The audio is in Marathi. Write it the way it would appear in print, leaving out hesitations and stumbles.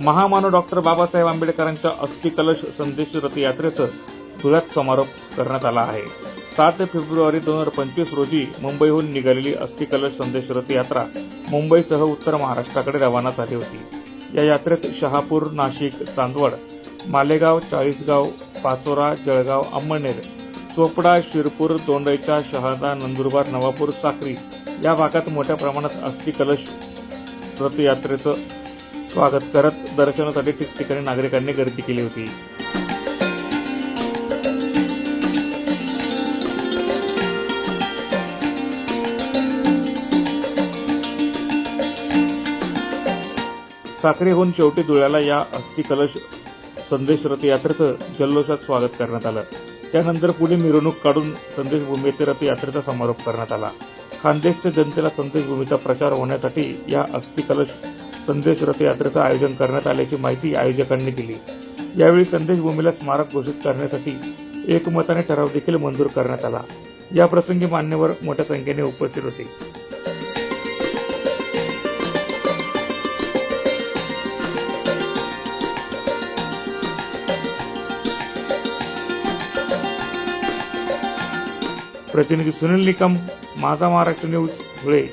महामानव डॉक्टर बाबासाहेब आंबेडकरांच्या अस्थि कलश संदेश रथयात्रेचं धुळ्यात समारोप करण्यात आला आहे। 7 फेब्रुवारी 2025 रोजी मुंबईहून निघालेली अस्थि कलश संदेश रथयात्रा मुंबईसह उत्तर महाराष्ट्राकडे रवाना झाली होती। या यात्रेत शहापूर, नाशिक, चांदवड, मालेगाव, चाळीसगाव, पाचोरा, जळगाव, अंमळनेर, चोपडा, शिरपूर, दोंडाईचा, शहादा, नंदुरबार, नवापूर, साक्री या भागात मोठ्या प्रमाणात अस्थि कलश रथयात्रेचं स्वागत करत दर्शनासाठी ठिकठिकाणी नागरिकांनी गर्दी केली होती। साक्रीहून शेवटी धुळ्याला या अस्थि कलश संदेश रथयात्रेचं जल्लोषात स्वागत करण्यात आलं। त्यानंतर पुढे मिरवणूक काढून संदेशभूमी येथे रथयात्रेचा समारोप करण्यात आला। खानदेशच्या जनतेला संदेशभूमीचा प्रचार होण्यासाठी या अस्थि कलश संदेश रथयात्रेचं आयोजन करण्यात आल्याची माहिती आयोजकांनी दिली। यावेळी संदेशभूमीला स्मारक घोषित करण्यासाठी एकमताने ठराव देखील मंजूर करण्यात आला। या प्रसंगी मान्यवर मोठ्या संख्येने उपस्थित होते। प्रतिनिधी सुनील निकम, माझा महाराष्ट्र न्यूज, धुळे।